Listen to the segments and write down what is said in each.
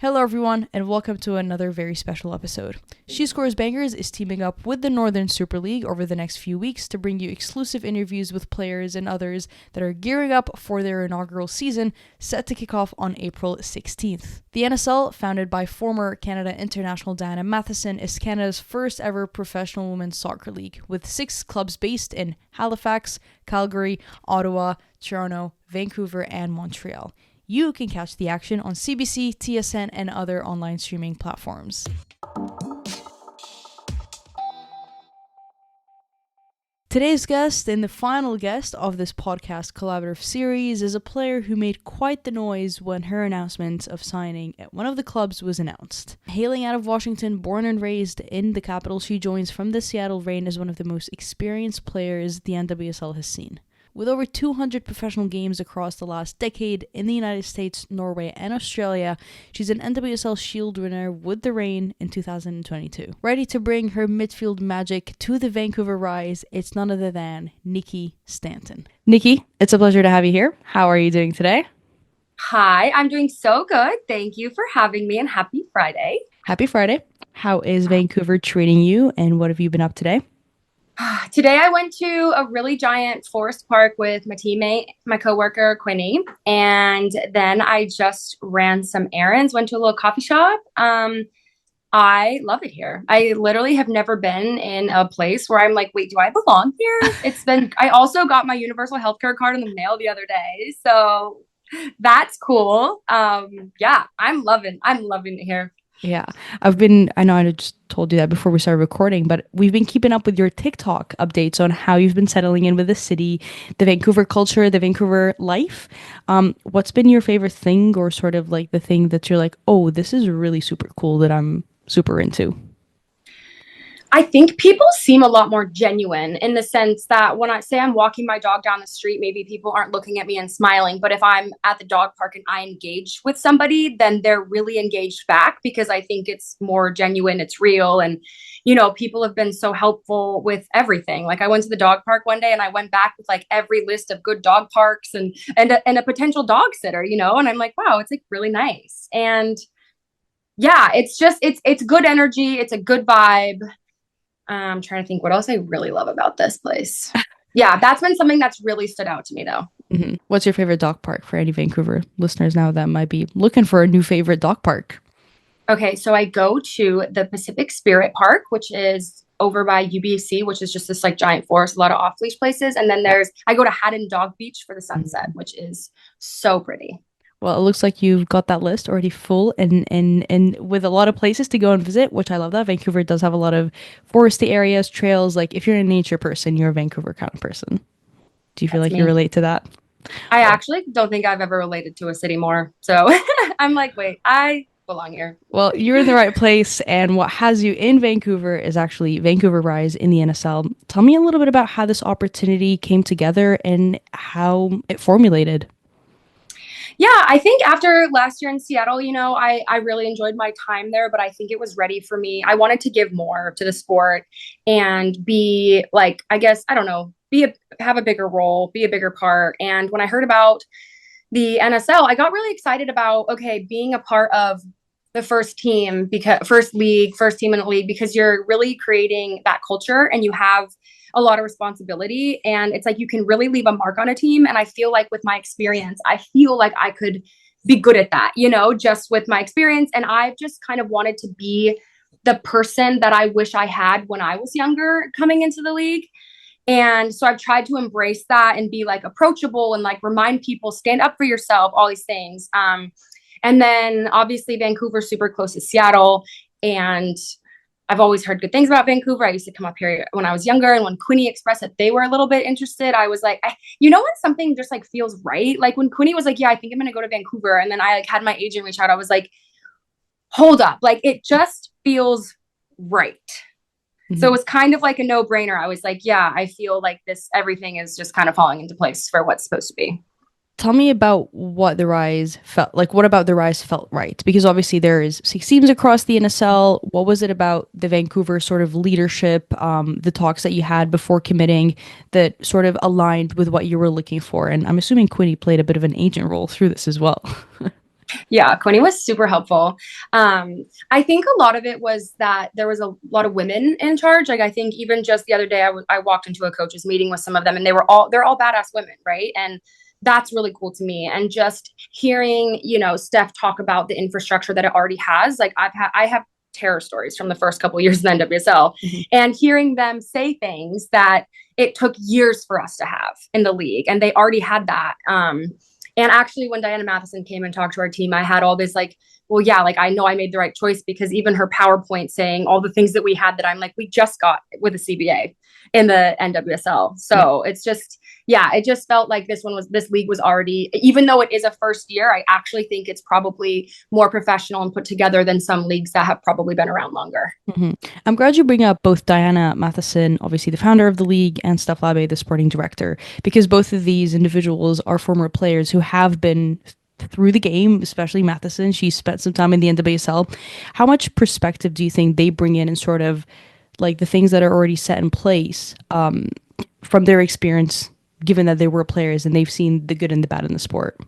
Hello everyone, and welcome to another very special episode. She Scores Bangers is teaming up with the Northern Super League over the next few weeks to bring you exclusive interviews with players and others that are gearing up for their inaugural season, set to kick off on April 16th. The NSL, founded by former Canada International Diana Matheson, is Canada's first ever professional women's soccer league, with 6 clubs based in Halifax, Calgary, Ottawa, Toronto, Vancouver, and Montreal. You can catch the action on CBC, TSN, and other online streaming platforms. Today's guest and the final guest of this podcast collaborative series is a player who made quite the noise when her announcement of signing at one of the clubs was announced. Hailing out of Washington, born and raised in the capital, she joins from the Seattle Reign as one of the most experienced players the NWSL has seen. With over 200 professional games across the last decade in the United States, Norway, and Australia, she's an NWSL Shield winner with the Reign in 2022. Ready to bring her midfield magic to the Vancouver Rise, it's none other than Nikki Stanton. Nikki, it's a pleasure to have you here. How are you doing today? Hi, I'm doing so good. Thank you for having me, and happy Friday. Happy Friday. How is Vancouver treating you, and what have you been up today? Today I went to a really giant forest park with my teammate, my coworker, Quinny, and then I just ran some errands, went to a little coffee shop. I love it here. I literally have never been in a place where I'm like, wait, do I belong here? I also got my universal healthcare card in the mail the other day, so that's cool. Yeah, I'm loving it here. Yeah, I know I just told you that before we started recording, but we've been keeping up with your TikTok updates on how you've been settling in with the city, the Vancouver culture, the Vancouver life. What's been your favorite thing, or sort of like the thing that you're like, oh, this is really super cool that I'm super into? I think people seem a lot more genuine in the sense that when I say I'm walking my dog down the street, maybe people aren't looking at me and smiling. But if I'm at the dog park and I engage with somebody, then they're really engaged back because I think it's more genuine, it's real. And, people have been so helpful with everything. Like I went to the dog park one day and I went back with like every list of good dog parks and a potential dog sitter, and I'm like, wow, it's like really nice. And yeah, it's good energy. It's a good vibe. I'm trying to think what else I really love about this place. Yeah, that's been something that's really stood out to me, though. Mm-hmm. What's your favorite dog park for any Vancouver listeners now that might be looking for a new favorite dog park? Okay, so I go to the Pacific Spirit Park, which is over by UBC, which is just this like giant forest, a lot of off-leash places. And then I go to Haddon Dog Beach for the sunset, which is so pretty. Well, it looks like you've got that list already full and with a lot of places to go and visit, which I love that. Vancouver does have a lot of foresty areas, trails. Like if you're a nature person, you're a Vancouver kind of person. Do you feel like you relate to that? I actually don't think I've ever related to a city more. So I'm like, wait, I belong here. Well, you're in the right place. And what has you in Vancouver is actually Vancouver Rise in the NSL. Tell me a little bit about how this opportunity came together and how it formulated. Yeah, I think after last year in Seattle, I really enjoyed my time there, but I think it was ready for me. I wanted to give more to the sport and be like, I guess, I don't know, have a bigger role, be a bigger part. And when I heard about the NSL, I got really excited about, okay, being a part of the first team, because first team in the league, because you're really creating that culture and you have a lot of responsibility, and it's like you can really leave a mark on a team. And I feel like with my experience, I feel like I could be good at that, just with my experience. And I've just kind of wanted to be the person that I wish I had when I was younger coming into the league. And so I've tried to embrace that and be like approachable and like remind people, stand up for yourself, all these things. And then obviously Vancouver's super close to Seattle, and I've always heard good things about Vancouver. I used to come up here when I was younger, and when Quinny expressed that they were a little bit interested, I was like, when something just like feels right, like when Quinny was like, yeah, I think I'm gonna go to Vancouver, and then I like had my agent reach out, I was like, hold up, like it just feels right. Mm-hmm. So it was kind of like a no-brainer. I was like, yeah, I feel like everything is just kind of falling into place for what's supposed to be. Tell me about what the Rise felt like. What about the Rise felt right? Because obviously there is 6 teams across the NSL. What was it about the Vancouver sort of leadership, the talks that you had before committing that sort of aligned with what you were looking for? And I'm assuming Quinny played a bit of an agent role through this as well. Yeah, Quinny was super helpful. I think a lot of it was that there was a lot of women in charge. Like I think even just the other day, I walked into a coaches meeting with some of them, and they're all badass women, right? And that's really cool to me. And just hearing, Steph talk about the infrastructure that it already has. Like I have terror stories from the first couple of years in the NWSL, and hearing them say things that it took years for us to have in the league, and they already had that. And actually, when Diana Matheson came and talked to our team, I had all this like, well, yeah, like I know I made the right choice, because even her PowerPoint saying all the things that we had that I'm like, we just got with the CBA in the NWSL. So It's just, yeah, it just felt like this league was already, even though it is a first year, I actually think it's probably more professional and put together than some leagues that have probably been around longer. I'm glad you bring up both Diana Matheson, obviously the founder of the league, and Steph Labe, the sporting director, because both of these individuals are former players who have been through the game, especially Matheson. She spent some time in the NWSL. How much perspective do you think they bring in and sort of like the things that are already set in place from their experience, given that they were players and they've seen the good and the bad in the sport?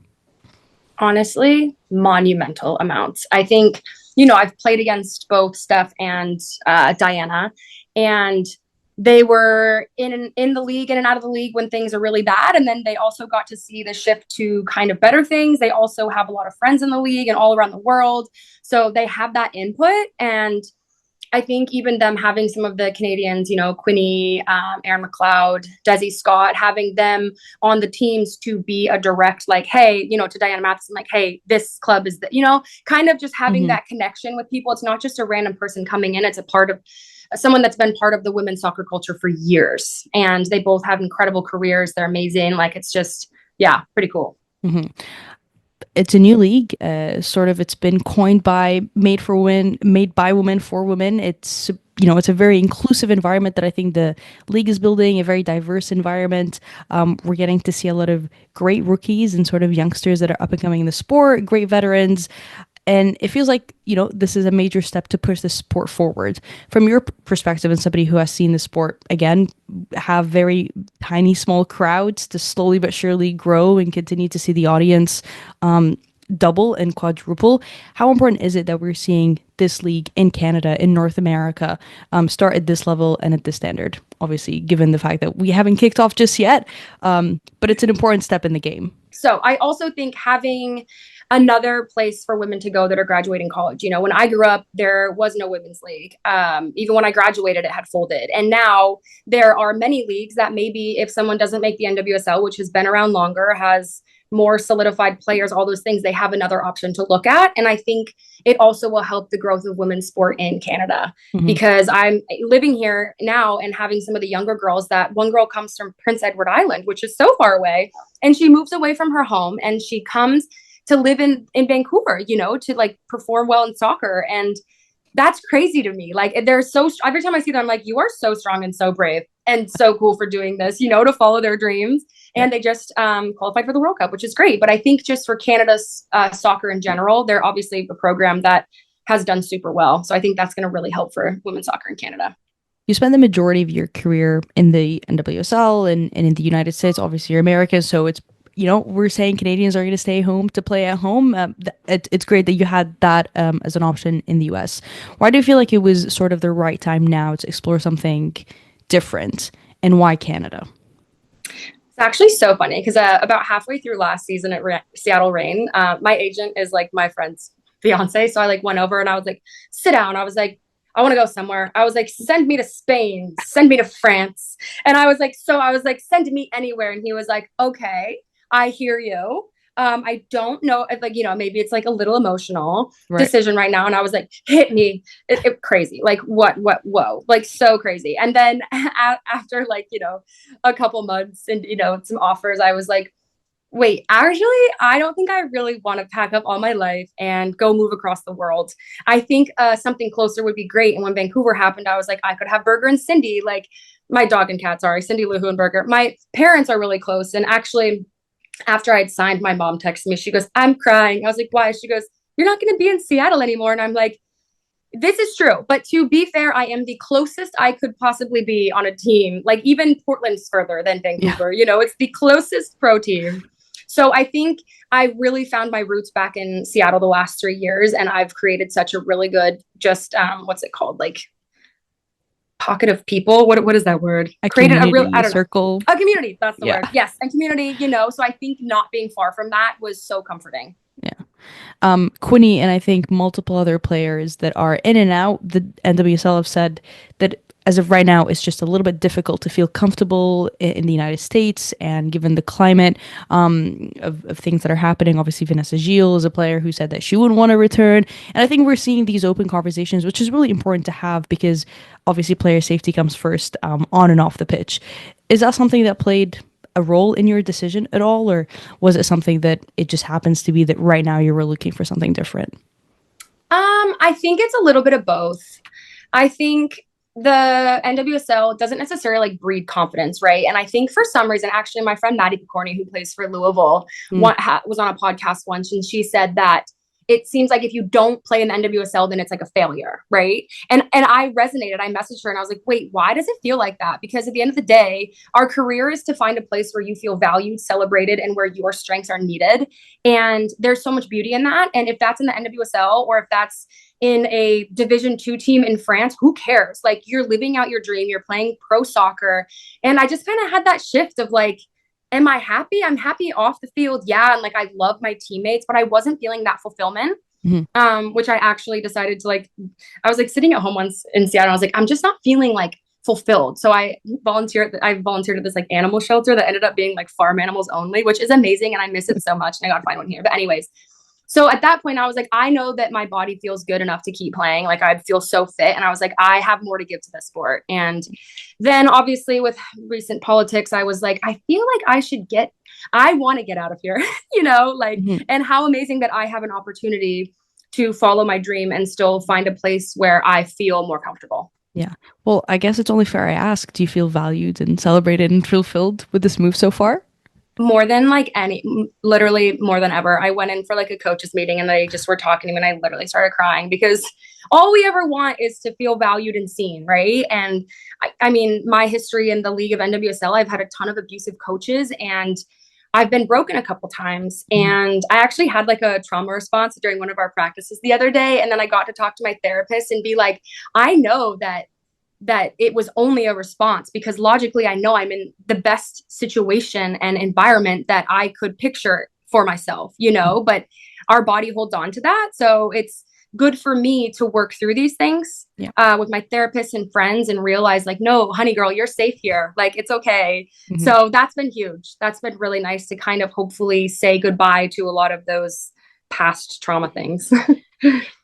Honestly, monumental amounts. I think, I've played against both Steph and Diana, and they were in the league, in and out of the league when things are really bad. And then they also got to see the shift to kind of better things. They also have a lot of friends in the league and all around the world. So they have that input. And I think even them having some of the Canadians, Quinny, Aaron McLeod, Desi Scott, having them on the teams to be a direct, like, hey, to Diana Matheson, like, hey, this club is kind of just having that connection with people. It's not just a random person coming in. It's a part of someone that's been part of the women's soccer culture for years. And they both have incredible careers. They're amazing. Like, it's just, yeah, pretty cool. It's a new league. It's been coined by made by women for women. It's it's a very inclusive environment that I think the league is building, a very diverse environment. We're getting to see a lot of great rookies and sort of youngsters that are up and coming in the sport, great veterans. And it feels like, this is a major step to push the sport forward. From your perspective, and somebody who has seen the sport, again, have very tiny, small crowds to slowly but surely grow and continue to see the audience double and quadruple. How important is it that we're seeing this league in Canada, in North America, start at this level and at this standard? Obviously, given the fact that we haven't kicked off just yet, but it's an important step in the game. So I also think having another place for women to go that are graduating college. When I grew up, there was no women's league. Even when I graduated, it had folded. And now there are many leagues that maybe if someone doesn't make the NWSL, which has been around longer, has more solidified players, all those things, they have another option to look at. And I think it also will help the growth of women's sport in Canada, because I'm living here now and having some of the younger girls, that one girl comes from Prince Edward Island, which is so far away. And she moves away from her home and she comes to live in Vancouver, to like perform well in soccer. And that's crazy to me. Like every time I see them, I'm like, you are so strong and so brave and so cool for doing this, to follow their dreams. And they just qualified for the World Cup, which is great. But I think just for Canada's soccer in general, they're obviously a program that has done super well. So I think that's going to really help for women's soccer in Canada. You spent the majority of your career in the NWSL and in the United States. Obviously, you're American, so it's we're saying Canadians are going to stay home to play at home. It's great that you had that as an option in the US. Why do you feel like it was sort of the right time now to explore something different, and why Canada? It's actually so funny because about halfway through last season at Seattle Reign, my agent is like my friend's fiance. So I like went over and I was like, sit down. I was like, I want to go somewhere. I was like, send me to Spain, send me to France. And I was like, send me anywhere. And he was like, okay, I hear you. I don't know if maybe it's like a little emotional decision right now. And I was like, hit me. It crazy. Like whoa, like so crazy. And then after a couple months and, some offers, I was like, wait, actually, I don't think I really want to pack up all my life and go move across the world. I think something closer would be great. And when Vancouver happened, I was like, I could have Burger and Cindy, like my dog and cat, Cindy, Lou and Burger. My parents are really close. And actually, after I'd signed, my mom texted me. She goes, I'm crying. I was like, why? She goes, you're not going to be in Seattle anymore. And I'm like, this is true. But to be fair, I am the closest I could possibly be on a team. Like even Portland's further than Vancouver. Yeah. It's the closest pro team. So I think I really found my roots back in Seattle the last 3 years, and I've created such a really good, just what's it called, like pocket of people. What is that word? Created a real, I don't circle. Know. A community. That's the word. Yes, and community. So I think not being far from that was so comforting. Yeah. Quinny and I think multiple other players that are in and out the NWSL have said that as of right now, it's just a little bit difficult to feel comfortable in the United States, and given the climate of things that are happening. Obviously, Vanessa Gilles is a player who said that she wouldn't want to return. And I think we're seeing these open conversations, which is really important to have because obviously player safety comes first on and off the pitch. Is that something that played a role in your decision at all, or was it something that it just happens to be that right now you were looking for something different? I think it's a little bit of both. I think the NWSL doesn't necessarily like breed confidence, right? And I think for some reason, actually, my friend Maddie Picorni, who plays for Louisville, was on a podcast once, and she said that it seems like if you don't play in the NWSL, then it's like a failure, right? And I resonated. I messaged her and I was like, wait, why does it feel like that? Because at the end of the day, our career is to find a place where you feel valued, celebrated, and where your strengths are needed. And there's so much beauty in that. And if that's in the NWSL or if that's in a Division 2 team in France, who cares? Like, you're living out your dream, you're playing pro soccer. And I just kind of had that shift of like, am I happy? I'm happy off the field. Yeah. And like, I love my teammates, but I wasn't feeling that fulfillment. Which I actually decided to like, I was like sitting at home once in Seattle. I was like, I'm just not feeling like fulfilled. So I volunteered at this like animal shelter that ended up being like farm animals only, which is amazing. And I miss it so much. And I got to find one here. But anyways, so at that point I was like, I know that my body feels good enough to keep playing. Like, I feel so fit. And I was like, I have more to give to this sport. And then obviously with recent politics, I was like, I feel like I want to get out of here, and how amazing that I have an opportunity to follow my dream and still find a place where I feel more comfortable. Yeah. Well, I guess it's only fair I ask, do you feel valued and celebrated and fulfilled with this move so far? More than literally more than ever. I went in for like a coaches meeting and they just were talking to me and I literally started crying because all we ever want is to feel valued and seen, right? And I mean, my history in the league of NWSL, I've had a ton of abusive coaches and I've been broken a couple times. And I actually had like a trauma response during one of our practices the other day. And then I got to talk to my therapist and be like, I know that it was only a response because logically I know I'm in the best situation and environment that I could picture for myself, but our body holds on to that. So it's good for me to work through these things with my therapist and friends and realize like, no, honey girl, you're safe here. Like, it's okay. So that's been huge. That's been really nice to kind of hopefully say goodbye to a lot of those past trauma things.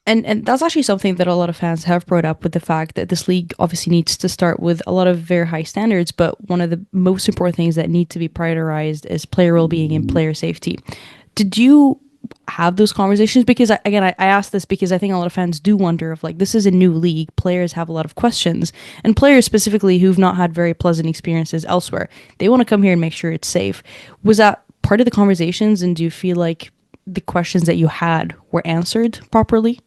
And that's actually something that a lot of fans have brought up, with the fact that this league obviously needs to start with a lot of very high standards, but one of the most important things that need to be prioritized is player well-being and player safety. Did you have those conversations? Because I asked this because I think a lot of fans do wonder if, like, this is a new league, players have a lot of questions, and players specifically who've not had very pleasant experiences elsewhere, they want to come here and make sure it's safe. Was that part of the conversations, and do you feel like the questions that you had were answered properly?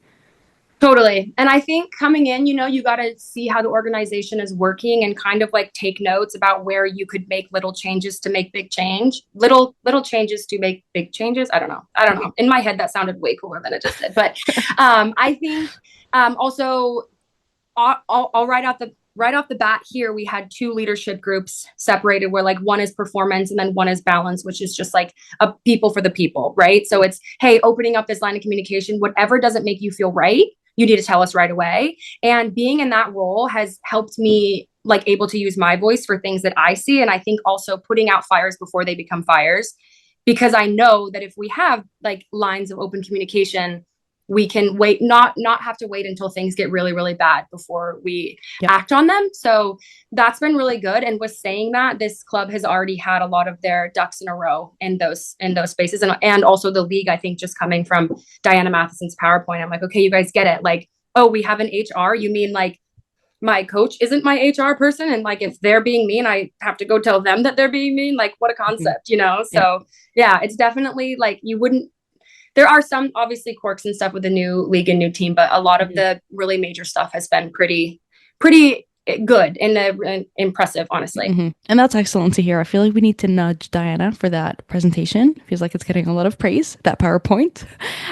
Totally. And I think coming in, you got to see how the organization is working and kind of like take notes about where you could make little changes to make big change, little changes to make big changes. I don't know. In my head, that sounded way cooler than it just did. But I think also I'll right off the bat here, we had 2 leadership groups separated where like one is performance and then one is balance, which is just like a people for the people, right? So it's, hey, opening up this line of communication, whatever doesn't make you feel right, you need to tell us right away. And being in that role has helped me like able to use my voice for things that I see. And I think also putting out fires before they become fires, because I know that if we have like lines of open communication, we can not have to wait until things get really, really bad before we act on them. So that's been really good. And with saying that, this club has already had a lot of their ducks in a row in those spaces. And also the league, I think, just coming from Diana Matheson's PowerPoint, I'm like, okay, you guys get it. Like, oh, we have an HR. You mean like my coach isn't my HR person? And like, if they're being mean, I have to go tell them that they're being mean. Like, what a concept, So yeah, it's definitely like there are some obviously quirks and stuff with the new league and new team, but a lot of the really major stuff has been pretty good and impressive, honestly. And that's excellent to hear. I feel like we need to nudge Diana for that presentation. Feels like it's getting a lot of praise, that PowerPoint.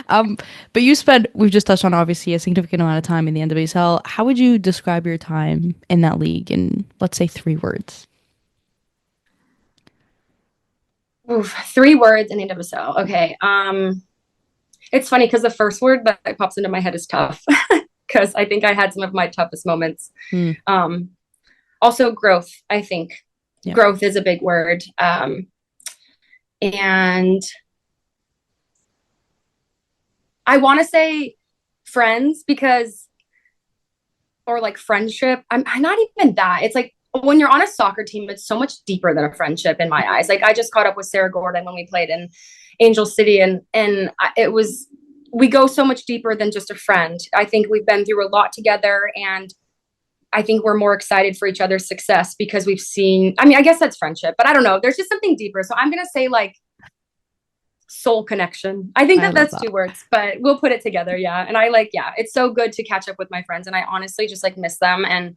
But we've just touched on obviously a significant amount of time in the NWSL. How would you describe your time in that league in, let's say, 3 words? Oof, 3 words in the NWSL. Okay. It's funny because the first word that pops into my head is tough because I think I had some of my toughest moments. Also growth, I think. Yeah. Growth is a big word. And I want to say friends or like friendship. I'm not even that. It's like when you're on a soccer team, it's so much deeper than a friendship in my eyes. Like I just caught up with Sarah Gordon when we played in Angel City, and we go so much deeper than just a friend. I think we've been through a lot together, and I think we're more excited for each other's success because we've seen, I mean, I guess that's friendship, but I don't know. There's just something deeper. So I'm going to say like soul connection. I think that's 2 words, but we'll put it together. Yeah. And it's so good to catch up with my friends. And I honestly just like miss them, and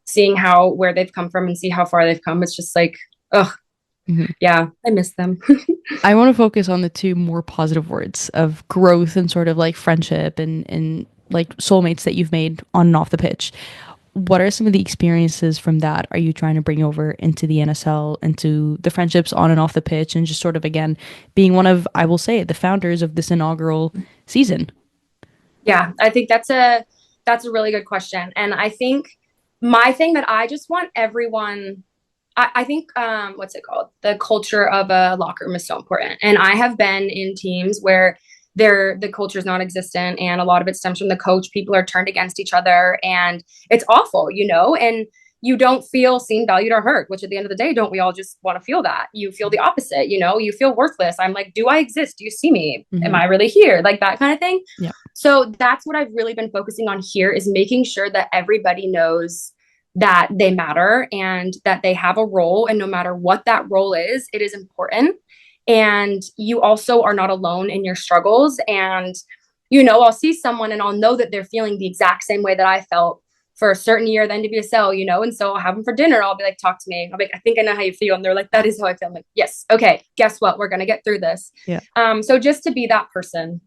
seeing where they've come from and see how far they've come. It's just like, yeah, I miss them. I want to focus on the 2 more positive words of growth and sort of like friendship and like soulmates that you've made on and off the pitch. What are some of the experiences from that are you trying to bring over into the NSL, into the friendships on and off the pitch, and just sort of, again, being one of, I will say, the founders of this inaugural season? Yeah, I think that's a really good question. And I think my thing that I just want everyone, I think, what's it called? The culture of a locker room is so important. And I have been in teams where the culture is non-existent, and a lot of it stems from the coach. People are turned against each other, and it's awful, and you don't feel seen, valued, or heard, which at the end of the day, don't we all just want to feel that? You feel the opposite, you feel worthless. I'm like, do I exist? Do you see me? Am I really here? Like that kind of thing. Yeah. So that's what I've really been focusing on here, is making sure that everybody knows that they matter and that they have a role. And no matter what that role is, it is important. And you also are not alone in your struggles. And, I'll see someone and I'll know that they're feeling the exact same way that I felt for a certain year of the NWSL, and so I'll have them for dinner. I'll be like, talk to me. I'll be like, I think I know how you feel. And they're like, that is how I feel. I'm like, yes. Okay. Guess what? We're going to get through this. Yeah. So just to be that person,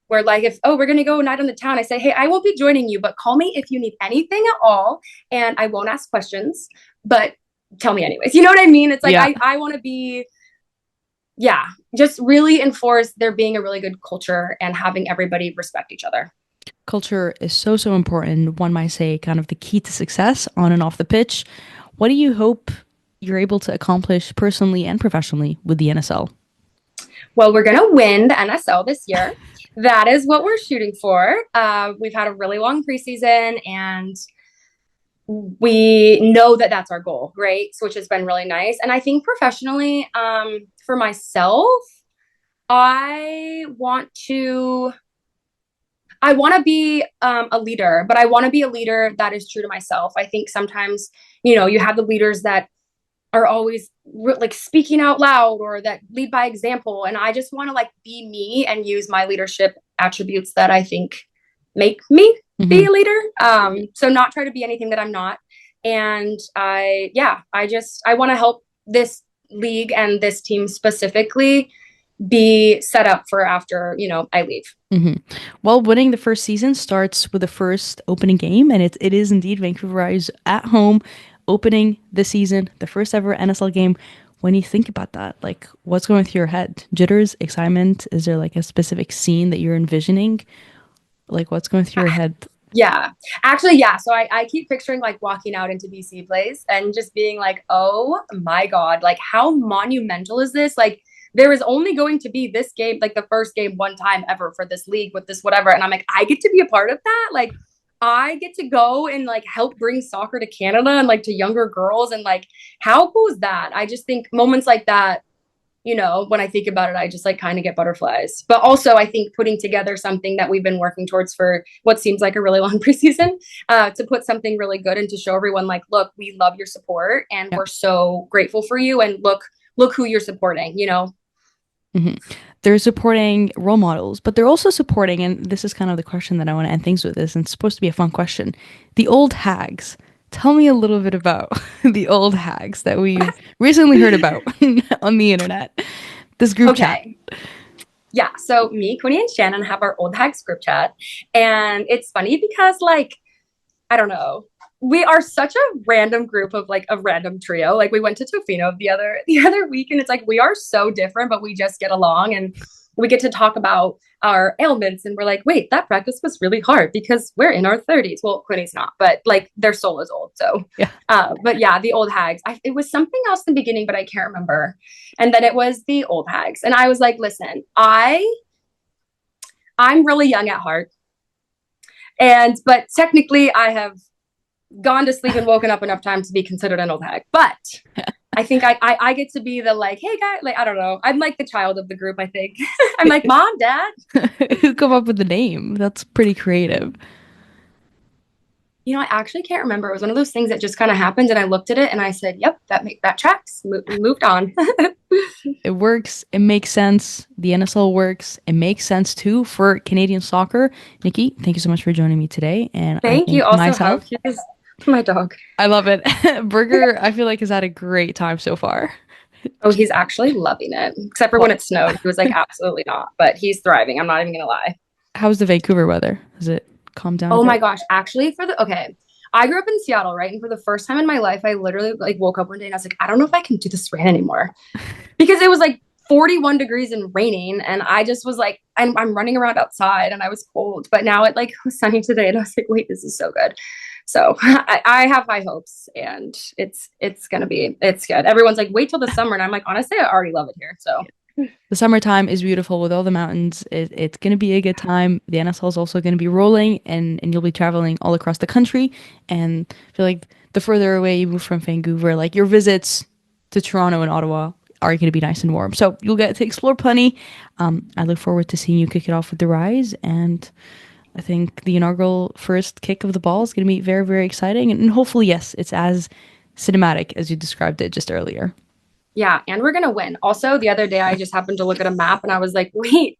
where like, we're going to go night on the town, I say, hey, I won't be joining you, but call me if you need anything at all. And I won't ask questions, but tell me anyways. You know what I mean? It's like, yeah. I want to be, just really enforce there being a really good culture and having everybody respect each other. Culture is so, so important. One might say kind of the key to success on and off the pitch. What do you hope you're able to accomplish personally and professionally with the NSL? Well, we're going to win the NSL this year. That is what we're shooting for. We've had a really long preseason, and we know that that's our goal, right? So, which has been really nice. And I think professionally, for myself, I want to be a leader, but I want to be a leader that is true to myself. I think sometimes, you have the leaders that are always like speaking out loud or that lead by example. And I just want to like be me and use my leadership attributes that I think make me be a leader. So not try to be anything that I'm not. And I want to help this league and this team specifically be set up for after, I leave. Well, winning the first season starts with the first opening game, and it is indeed Vancouver Rise at home opening the season, the first ever NSL game. When you think about that, like, what's going through your head? Jitters, excitement? Is there like a specific scene that you're envisioning? Like, what's going through your head? Yeah, actually, yeah. So I keep picturing like walking out into BC Place and just being like, oh my God, like how monumental is this? Like, there is only going to be this game, like the first game one time ever for this league with this whatever. And I'm like, I get to be a part of that. Like, I get to go and like help bring soccer to Canada and like to younger girls. And like, how cool is that? I just think moments like that, when I think about it, I just like kind of get butterflies. But also I think putting together something that we've been working towards for what seems like a really long preseason, to put something really good and to show everyone like, look, we love your support and we're so grateful for you. And look who you're supporting, They're supporting role models, but they're also supporting, and this is kind of the question that I want to end things with this, and it's supposed to be a fun question, the old hags. tell me a little bit about the old hags that we've recently heard about on the internet. This group chat. Yeah, so me, Quinny, and Shannon have our old hags group chat. And it's funny because, like, I don't know. We are such a random group of like a random trio. Like we went to Tofino the other week, and it's like we are so different, but we just get along, and we get to talk about our ailments, and we're like, wait, that practice was really hard because we're in our 30s. Well, Quinny's not, but like their soul is old. So yeah. But yeah, the old hags. It was something else in the beginning, but I can't remember. And then it was the old hags, and I was like, listen, I'm really young at heart. But technically I have gone to sleep and woken up enough times to be considered an old hag. But I think I get to be the like, hey guy, like, I don't know. I'm like the child of the group, I think. I'm like, Mom, Dad. Who come up with the name? That's pretty creative. You know, I actually can't remember. It was one of those things that just kind of happened, and I looked at it and I said, yep, that tracks. Moved on. It works. It makes sense. The NSL works. It makes sense too for Canadian soccer. Nikki, thank you so much for joining me today. And thank you. Also, here's my dog. I love it. Burger, I feel like, has had a great time so far. Oh, he's actually loving it. Except for when it snowed. He was like, absolutely not. But he's thriving. I'm not even going to lie. How's the Vancouver weather? Is it calmed down? Oh my gosh. Actually, I grew up in Seattle, right? And for the first time in my life, I literally like woke up one day and I was like, I don't know if I can do this rain anymore. Because it was like 41 degrees and raining. And I just was like, I'm running around outside and I was cold. But now it like was sunny today. And I was like, wait, this is so good. So I have high hopes, and it's good. Everyone's like, wait till the summer. And I'm like, honestly, I already love it here. So the summertime is beautiful with all the mountains. It's going to be a good time. The NSL is also going to be rolling, and you'll be traveling all across the country. And I feel like the further away you move from Vancouver, like your visits to Toronto and Ottawa are going to be nice and warm. So you'll get to explore plenty. I look forward to seeing you kick it off with the Rise, and I think the inaugural first kick of the ball is going to be very, very exciting. And hopefully, yes, it's as cinematic as you described it just earlier. Yeah, and we're going to win. Also, the other day, I just happened to look at a map and I was like, wait,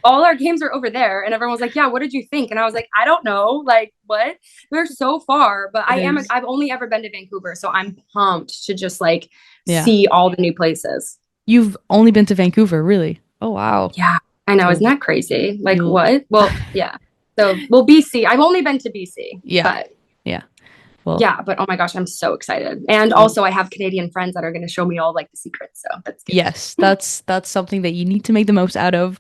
all our games are over there. And everyone was like, yeah, what did you think? And I was like, I don't know. Like, what? They're so far. But I've only ever been to Vancouver. So I'm pumped to just like see all the new places. You've only been to Vancouver, really? Oh, wow. Yeah, I know. Isn't that crazy? Like, what? Well, yeah. So, BC. I've only been to BC. Yeah. But, yeah. Well, yeah, but oh my gosh, I'm so excited. And also I have Canadian friends that are going to show me all like the secrets. So that's good. Yes, that's something that you need to make the most out of.